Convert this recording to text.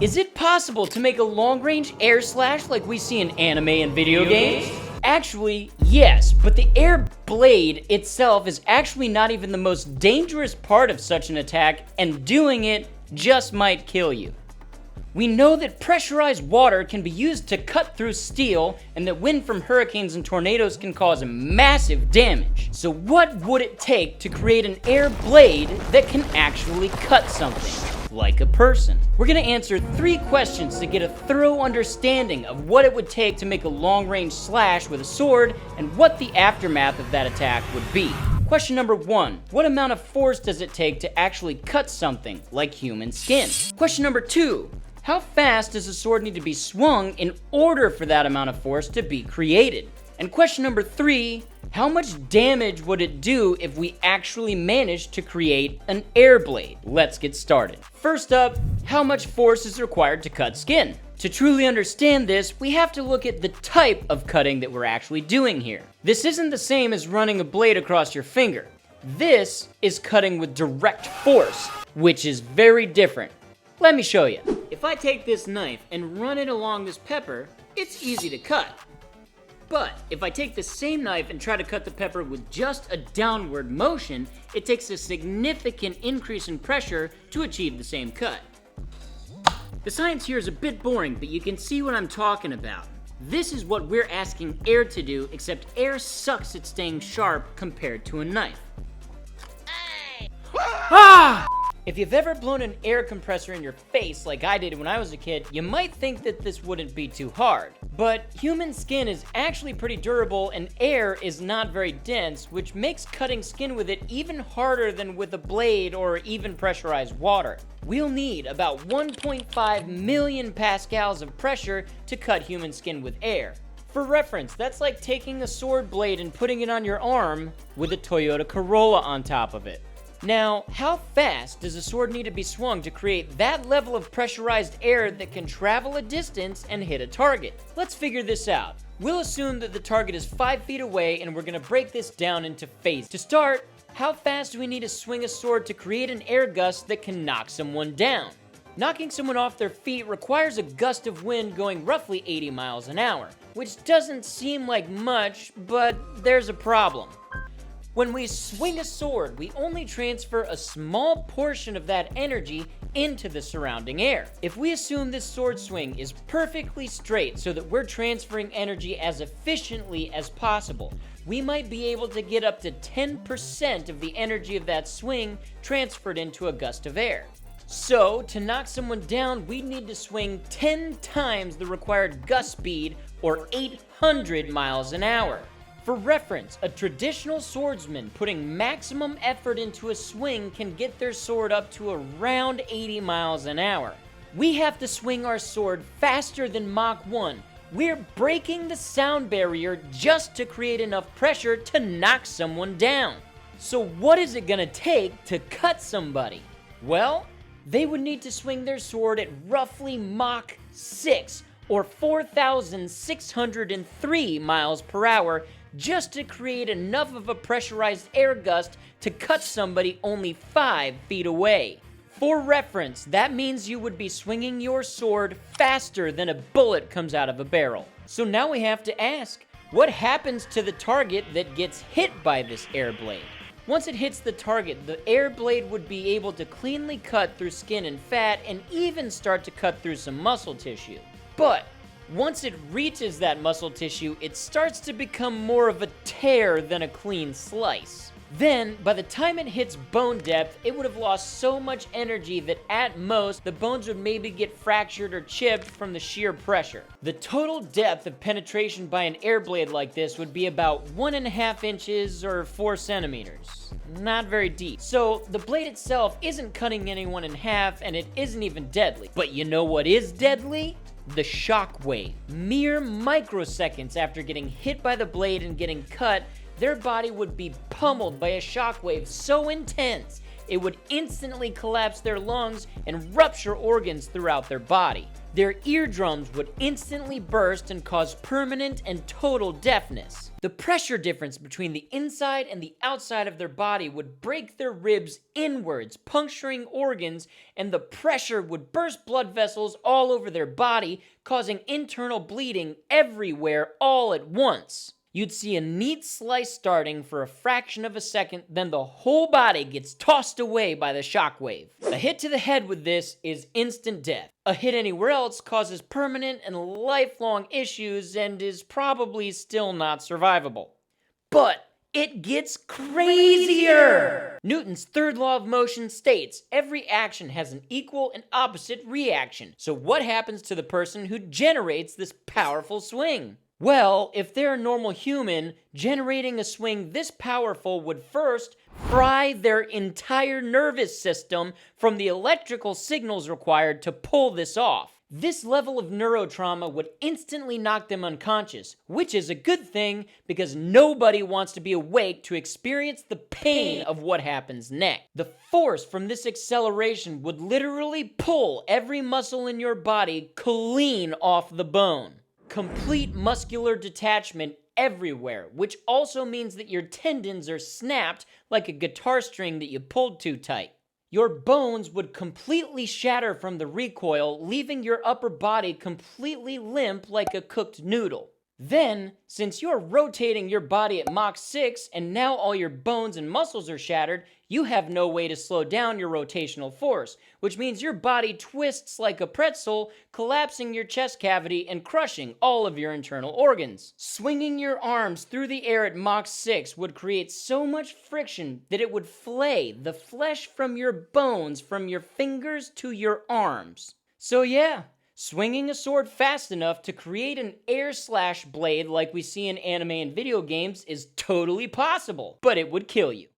Is it possible to make a long-range air slash like we see in anime and video games? Actually, yes, but the air blade itself is actually not even the most dangerous part of such an attack, and doing it just might kill you. We know that pressurized water can be used to cut through steel, and that wind from hurricanes and tornadoes can cause massive damage. So what would it take to create an air blade that can actually cut something, like a person? We're gonna answer 3 questions to get a thorough understanding of what it would take to make a long-range slash with a sword, and what the aftermath of that attack would be. Question number 1, what amount of force does it take to actually cut something, like human skin? Question number 2, how fast does a sword need to be swung in order for that amount of force to be created? And question number 3, how much damage would it do if we actually managed to create an air blade? Let's get started. First up, how much force is required to cut skin? To truly understand this, we have to look at the type of cutting that we're actually doing here. This isn't the same as running a blade across your finger. This is cutting with direct force, which is very different. Let me show you. If I take this knife and run it along this pepper, it's easy to cut. But if I take the same knife and try to cut the pepper with just a downward motion, it takes a significant increase in pressure to achieve the same cut. The science here is a bit boring, but you can see what I'm talking about. This is what we're asking air to do, except air sucks at staying sharp compared to a knife. Ah! If you've ever blown an air compressor in your face like I did when I was a kid, you might think that this wouldn't be too hard. But human skin is actually pretty durable, and air is not very dense, which makes cutting skin with it even harder than with a blade or even pressurized water. We'll need about 1.5 million pascals of pressure to cut human skin with air. For reference, that's like taking a sword blade and putting it on your arm with a Toyota Corolla on top of it. Now, how fast does a sword need to be swung to create that level of pressurized air that can travel a distance and hit a target? Let's figure this out. We'll assume that the target is 5 feet away, and we're gonna break this down into phases. To start, how fast do we need to swing a sword to create an air gust that can knock someone down? Knocking someone off their feet requires a gust of wind going roughly 80 miles an hour, which doesn't seem like much, but there's a problem. When we swing a sword, we only transfer a small portion of that energy into the surrounding air. If we assume this sword swing is perfectly straight so that we're transferring energy as efficiently as possible, we might be able to get up to 10% of the energy of that swing transferred into a gust of air. So, to knock someone down, we'd need to swing 10 times the required gust speed, or 800 miles an hour. For reference, a traditional swordsman putting maximum effort into a swing can get their sword up to around 80 miles an hour. We have to swing our sword faster than Mach 1. We're breaking the sound barrier just to create enough pressure to knock someone down. So what is it gonna take to cut somebody? Well, they would need to swing their sword at roughly Mach 6, or 4,603 miles per hour, just to create enough of a pressurized air gust to cut somebody only 5 feet away. For reference, that means you would be swinging your sword faster than a bullet comes out of a barrel. So now we have to ask, what happens to the target that gets hit by this air blade? Once it hits the target, the air blade would be able to cleanly cut through skin and fat, and even start to cut through some muscle tissue. But once it reaches that muscle tissue, it starts to become more of a tear than a clean slice. Then, by the time it hits bone depth, it would have lost so much energy that at most, the bones would maybe get fractured or chipped from the sheer pressure. The total depth of penetration by an air blade like this would be about 1.5 inches or 4 centimeters. Not very deep. So, the blade itself isn't cutting anyone in half, and it isn't even deadly. But you know what is deadly? The shockwave. Mere microseconds after getting hit by the blade and getting cut, their body would be pummeled by a shockwave so intense it would instantly collapse their lungs and rupture organs throughout their body. Their eardrums would instantly burst and cause permanent and total deafness. The pressure difference between the inside and the outside of their body would break their ribs inwards, puncturing organs, and the pressure would burst blood vessels all over their body, causing internal bleeding everywhere all at once. You'd see a neat slice starting for a fraction of a second, then the whole body gets tossed away by the shockwave. A hit to the head with this is instant death. A hit anywhere else causes permanent and lifelong issues and is probably still not survivable. But it gets crazier! Newton's third law of motion states every action has an equal and opposite reaction. So what happens to the person who generates this powerful swing? Well, if they're a normal human, generating a swing this powerful would first fry their entire nervous system from the electrical signals required to pull this off. This level of neurotrauma would instantly knock them unconscious, which is a good thing because nobody wants to be awake to experience the pain of what happens next. The force from this acceleration would literally pull every muscle in your body clean off the bone. Complete muscular detachment everywhere, which also means that your tendons are snapped like a guitar string that you pulled too tight. Your bones would completely shatter from the recoil, leaving your upper body completely limp like a cooked noodle. Then, since you're rotating your body at Mach 6 and now all your bones and muscles are shattered, you have no way to slow down your rotational force, which means your body twists like a pretzel, collapsing your chest cavity and crushing all of your internal organs. Swinging your arms through the air at Mach 6 would create so much friction that it would flay the flesh from your bones from your fingers to your arms. So yeah, swinging a sword fast enough to create an air slash blade like we see in anime and video games is totally possible, but it would kill you.